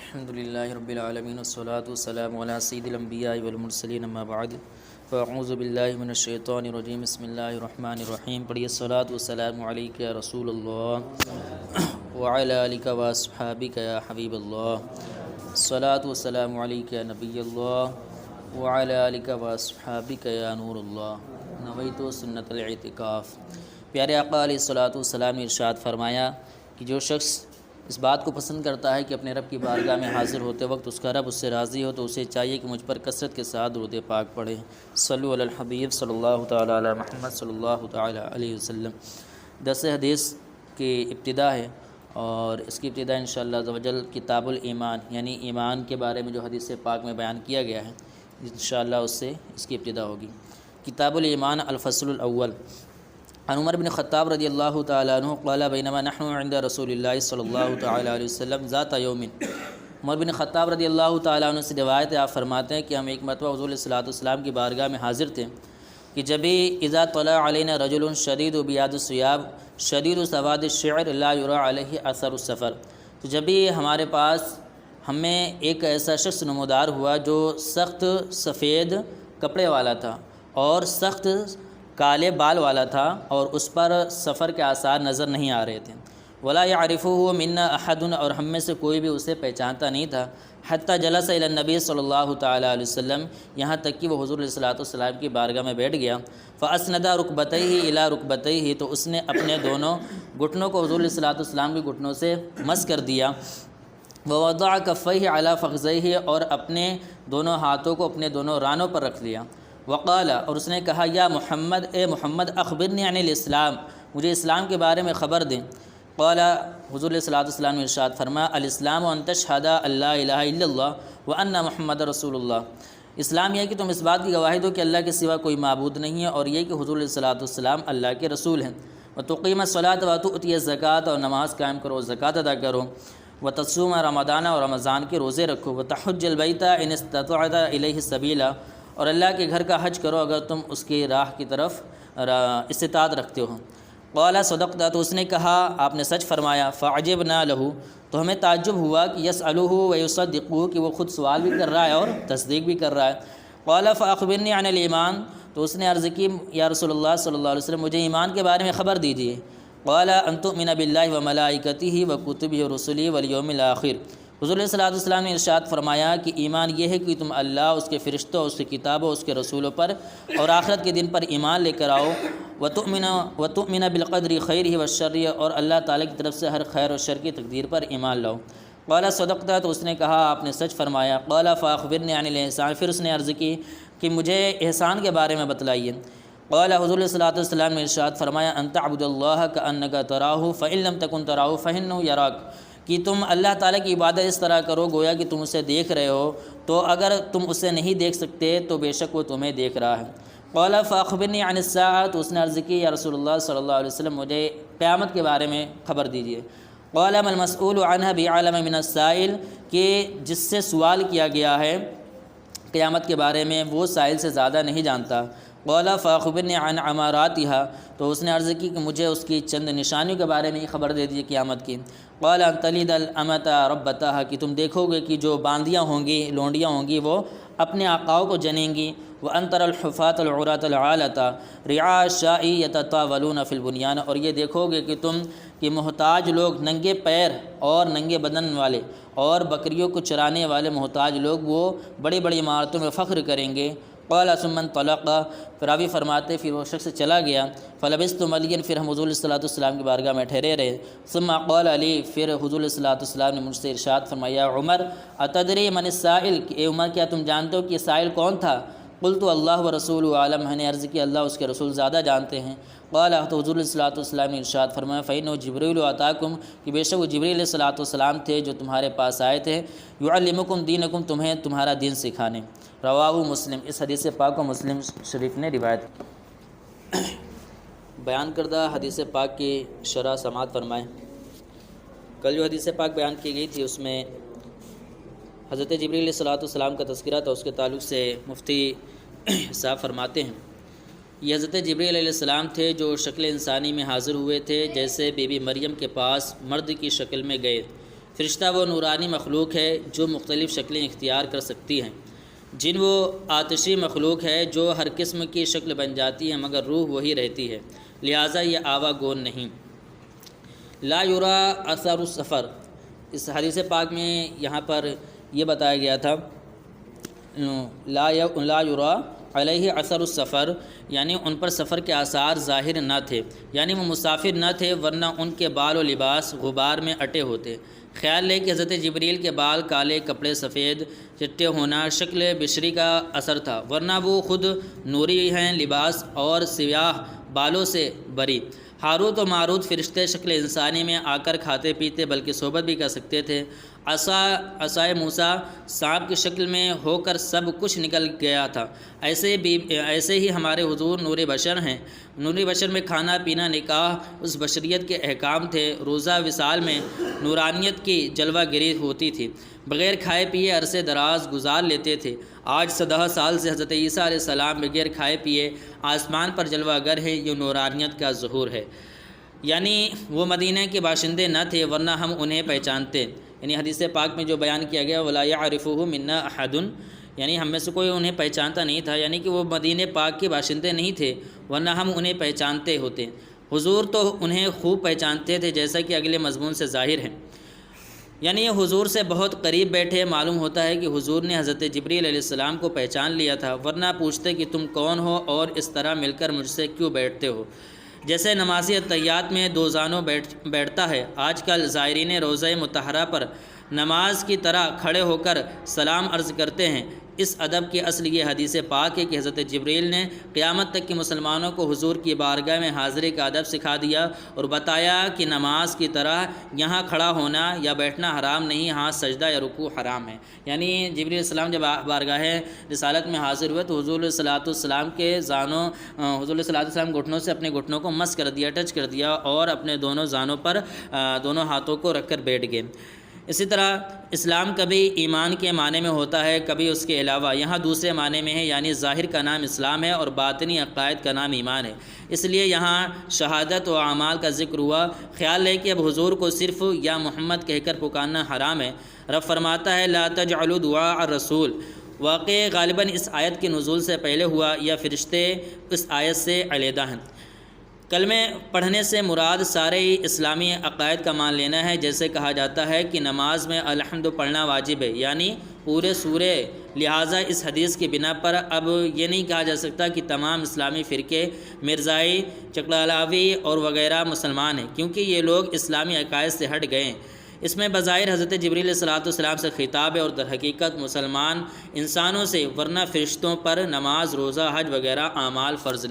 الحمد للہ رب العالمین والصلاة والسلام علی سید الانبیاء والمرسلین اما بعد فاعوذ باللہ من الشیطان الرجیم بسم اللہ الرحمن الرحیم پڑھیے الصلاة والسلام علیک یا رسول اللہ وعلی آلک واصحابک یا حبیب اللہ الصلاة والسلام علیک یا نبی اللہ وعلی آلک واصحابک یا نور اللہ نویت سنت الاعتکاف۔ پیارے آقا علیہ الصلاۃ والسلام نے ارشاد فرمایا کہ جو شخص اس بات کو پسند کرتا ہے کہ اپنے رب کی بارگاہ میں حاضر ہوتے وقت اس کا رب اس سے راضی ہو تو اسے چاہیے کہ مجھ پر کثرت کے ساتھ درود پاک پڑھے۔ صلو علی الحبیب صلی اللہ تعالی علی محمد صلی اللہ تعالی علیہ وسلم۔ درس حدیث کی ابتدا ہے اور اس کی ابتدا انشاءاللہ عز و جل کتاب الایمان یعنی ایمان کے بارے میں جو حدیث پاک میں بیان کیا گیا ہے انشاءاللہ اس سے اس کی ابتدا ہوگی۔ کتاب الایمان الفصل الاول۔ عن عمر بن خطاب رضی اللہ تعالیٰ عنہ قال بینما نحن عند رسول اللہ صلی اللہ تعالیٰ علیہ وسلم ذات یوم۔ عمر بن خطاب رضی اللہ تعالیٰ عنہ سے روایت ہے، آپ فرماتے ہیں کہ ہم ایک مرتبہ حضور صلی اللہ علیہ وسلم کی بارگاہ میں حاضر تھے کہ جبھی اذا طلع علینا رجل شدید بیاض الثیاب شدید سواد الشعر لا یری علیہ اثر السفر، تو جبھی ہمارے پاس ہمیں ایک ایسا شخص نمودار ہوا جو سخت سفید کپڑے والا تھا اور سخت کالے بال والا تھا اور اس پر سفر کے آثار نظر نہیں آ رہے تھے۔ ولا يعرفه منا احد، اور ہم میں سے کوئی بھی اسے پہچانتا نہیں تھا۔ حتی جلس الی النبی صلی اللہ تعالی علیہ وسلم، یہاں تک کہ وہ حضور علیہ الصلوۃ والسلام کی بارگاہ میں بیٹھ گیا۔ فاسند رکبتیہ الی رکبتیہ، تو اس نے اپنے دونوں گھٹنوں کو حضور علیہ الصلوۃ والسلام کے گھٹنوں سے مس کر دیا۔ ووضع کفیہ علی فخذیہ، اور اپنے دونوں ہاتھوں کو اپنے دونوں رانوں پر رکھ لیا۔ وقال، اور اس نے کہا یا محمد، اے محمد اخبرنی عن الاسلام، مجھے اسلام کے بارے میں خبر دیں۔ قال، حضور صلی اللہ علیہ وسلم نے ارشاد فرمایا الاسلام ان تشہد ان لا الہ الا اللہ وان محمد رسول اللہ، اسلام یہ ہے کہ تم اس بات کی گواہی دو کہ اللہ کے سوا کوئی معبود نہیں ہے اور یہ کہ حضور صلی اللہ علیہ وسلم اللہ کے رسول ہیں۔ وتقیم الصلاۃ وتؤتی الزکوۃ، اور نماز قائم کرو، زکوٰۃ ادا کرو۔ وتصوم رمضان، اور رمضان کے روزے رکھو۔ وتحج البیت ان استطعت الیہ سبیلا، اور اللہ کے گھر کا حج کرو اگر تم اس کی راہ کی طرف استطاعت رکھتے ہو۔ قال صدقت، تو اس نے کہا آپ نے سچ فرمایا۔ فعجبنا لہ، تو ہمیں تعجب ہوا کہ یسألہ ویصدقہ، کہ وہ خود سوال بھی کر رہا ہے اور تصدیق بھی کر رہا ہے۔ قال فاخبرنی عن الایمان، تو اس نے عرض کی یا رسول اللہ صلی اللہ علیہ وسلم مجھے ایمان کے بارے میں خبر دیجیے۔ قال ان تؤمن باللہ وملائکتہ وکتبہ ورسلہ والیوم الآخر، حضور صلی اللہ علیہ وسلم نے ارشاد فرمایا کہ ایمان یہ ہے کہ تم اللہ، اس کے فرشتوں، اس کی کتابوں، اس کے رسولوں پر اور آخرت کے دن پر ایمان لے کر آؤ۔ وتؤمن بالقدر خیرہ وشرہ، اور اللہ تعالیٰ کی طرف سے ہر خیر و شر کی تقدیر پر ایمان لاؤ۔ قال صدقت، تو اس نے کہا آپ نے سچ فرمایا۔ قال فاخبرنی عن الاحسان، پھر اس نے عرض کی کہ مجھے احسان کے بارے میں بتلائیے۔ قال حضور صلی اللہ علیہ وسلم نے ارشاد فرمایا ان تعبد اللہ کأنک تراہ فإن لم تکن تراہ فإنہ یراک، کہ تم اللہ تعالیٰ کی عبادت اس طرح کرو گویا کہ تم اسے دیکھ رہے ہو، تو اگر تم اسے نہیں دیکھ سکتے تو بے شک وہ تمہیں دیکھ رہا ہے۔ قال فاخبرنی عن الساعۃ، تو اس نے عرض کی یا رسول اللہ صلی اللہ علیہ وسلم مجھے قیامت کے بارے میں خبر دیجیے۔ قال ما المسؤول عنها بعلم من السائل، کہ جس سے سوال کیا گیا ہے قیامت کے بارے میں وہ سائل سے زیادہ نہیں جانتا۔ قال فاخبرنی عن عماراتها، تو اس نے عرض کی کہ مجھے اس کی چند نشانیوں کے بارے میں خبر دے دیجیے قیامت کی۔ قال ان تلد الامۃ ربتها، کہ تم دیکھو گے کہ جو باندیاں ہوں گی، لونڈیاں ہوں گی، وہ اپنے آقاؤں کو جنیں گی۔ وان ترى الحفاة العراة العالة رعاء الشاء يتطاولون في البنيان، اور یہ دیکھو گے کہ تم کہ محتاج لوگ ننگے پیر اور ننگے بدن والے اور بکریوں کو چرانے والے محتاج لوگ وہ بڑی بڑی عمارتوں میں فخر کریں گے۔ قال ثم انطلق، راوی فرماتے پھر وہ شخص چلا گیا۔ فلبثت ملیا، پھر ہم حضور صلی اللہ علیہ وسلم کی بارگاہ میں ٹھہرے رہے۔ ثم قال علی، پھر حضور صلی اللہ علیہ وسلم نے مجھ سے ارشاد فرمایا عمر اتدری من السائل، کہ اے عمر کیا تم جانتے ہو کہ یہ سائل کون تھا؟ قلت اللہ ورسولہ عالم، میں نے عرض کی اللہ اس کے رسول زیادہ جانتے ہیں۔ قال، تو حضور صلی اللہ علیہ وسلم نے ارشاد فرمایا فإنہ جبریل اتاکم، کہ بے شک وہ جبریل علیہ الصلوۃ والسلام تھے جو تمہارے پاس آئے تھے، یعلمکم دینکم، تمہیں تمہارا دین سکھانے۔ رواہ مسلم، اس حدیث پاک کو مسلم شریف نے روایت بیان کردہ حدیث پاک کی شرح سماعت فرمائیں۔ کل جو حدیث پاک بیان کی گئی تھی اس میں حضرت جبریل علیہ الصلوۃ والسلام کا تذکرہ تھا، اس کے تعلق سے مفتی صاحب فرماتے ہیں یہ حضرت جبریل علیہ السلام تھے جو شکل انسانی میں حاضر ہوئے تھے، جیسے بی بی مریم کے پاس مرد کی شکل میں گئے۔ فرشتہ وہ نورانی مخلوق ہے جو مختلف شکلیں اختیار کر سکتی ہیں، جن وہ آتشی مخلوق ہے جو ہر قسم کی شکل بن جاتی ہے مگر روح وہی رہتی ہے، لہٰذا یہ آوا گون نہیں۔ لا یرا اثر السفر، اس حدیث پاک میں یہاں پر یہ بتایا گیا تھا لا یرا علیہ اثر السفر، یعنی ان پر سفر کے آثار ظاہر نہ تھے، یعنی وہ مسافر نہ تھے ورنہ ان کے بال و لباس غبار میں اٹے ہوتے۔ خیال لے کہ حضرت جبریل کے بال کالے، کپڑے سفید چٹے ہونا شکل بشری کا اثر تھا، ورنہ وہ خود نوری ہیں، لباس اور سیاہ بالوں سے بری۔ ہاروت و ماروت فرشتے شکل انسانی میں آ کر کھاتے پیتے بلکہ صحبت بھی کر سکتے تھے۔ عصائے موسیٰ سانپ کی شکل میں ہو کر سب کچھ نکل گیا تھا، ایسے ہی ہمارے حضور نور بشر ہیں۔ نور بشر میں کھانا پینا نکاح اس بشریت کے احکام تھے۔ روزہ وصال میں نورانیت کی جلوہ گری ہوتی تھی، بغیر کھائے پیے عرصے دراز گزار لیتے تھے۔ آج 14 سال سے حضرت عیسیٰ علیہ السلام بغیر کھائے پیے آسمان پر جلوہ گر ہے، یہ نورانیت کا ظہور ہے۔ یعنی وہ مدینہ کے باشندے نہ تھے ورنہ ہم انہیں پہچانتے، یعنی حدیث پاک میں جو بیان کیا گیا ولا یعرفہ منا احد، یعنی ہم میں سے کوئی انہیں پہچانتا نہیں تھا، یعنی کہ وہ مدینہ پاک کے باشندے نہیں تھے ورنہ ہم انہیں پہچانتے ہوتے۔ حضور تو انہیں خوب پہچانتے تھے جیسا کہ اگلے مضمون سے ظاہر ہے، یعنی یہ حضور سے بہت قریب بیٹھے۔ معلوم ہوتا ہے کہ حضور نے حضرت جبریل علیہ السلام کو پہچان لیا تھا، ورنہ پوچھتے کہ تم کون ہو اور اس طرح مل کر مجھ سے کیوں بیٹھتے ہو۔ جیسے نمازی اتحیات میں دو زانوں بیٹھتا ہے، آج کل زائرین روضہ مطہرہ پر نماز کی طرح کھڑے ہو کر سلام عرض کرتے ہیں۔ اس ادب کی اصل یہ حدیث پاک ہے کہ حضرت جبریل نے قیامت تک کے مسلمانوں کو حضور کی بارگاہ میں حاضری کا ادب سکھا دیا اور بتایا کہ نماز کی طرح یہاں کھڑا ہونا یا بیٹھنا حرام نہیں، ہاں سجدہ یا رکوع حرام ہے۔ یعنی جبریل علیہ السلام جب بارگاہ رسالت میں حاضر ہوئے تو حضور صلی اللہ علیہ وسلم کے حضور صلی اللہ علیہ وسلم گھٹنوں سے اپنے گھٹنوں کو مس کر دیا، ٹچ کر دیا اور اپنے دونوں زانوں پر دونوں ہاتھوں کو رکھ کر بیٹھ گئے۔ اسی طرح اسلام کبھی ایمان کے معنی میں ہوتا ہے، کبھی اس کے علاوہ، یہاں دوسرے معنی میں ہے، یعنی ظاہر کا نام اسلام ہے اور باطنی عقائد کا نام ایمان ہے، اس لیے یہاں شہادت و اعمال کا ذکر ہوا۔ خیال ہے کہ اب حضور کو صرف یا محمد کہہ کر پکارنا حرام ہے۔ رب فرماتا ہے لا تجعلوا دعاء الرسول، واقع غالباً اس آیت کے نزول سے پہلے ہوا یا فرشتے اس آیت سے علیحدہ ہیں۔ کلمے پڑھنے سے مراد سارے اسلامی عقائد کا مان لینا ہے، جیسے کہا جاتا ہے کہ نماز میں الحمد پڑھنا واجب ہے، یعنی پورے سورے۔ لہٰذا اس حدیث کی بنا پر اب یہ نہیں کہا جا سکتا کہ تمام اسلامی فرقے مرزائی، چکلالاوی اور وغیرہ مسلمان ہیں، کیونکہ یہ لوگ اسلامی عقائد سے ہٹ گئے ہیں۔ اس میں بظاہر حضرت جبریل علیہ السلام سے خطاب ہے اور در حقیقت مسلمان انسانوں سے، ورنہ فرشتوں پر نماز، روزہ، حج وغیرہ اعمال فرض نہیں۔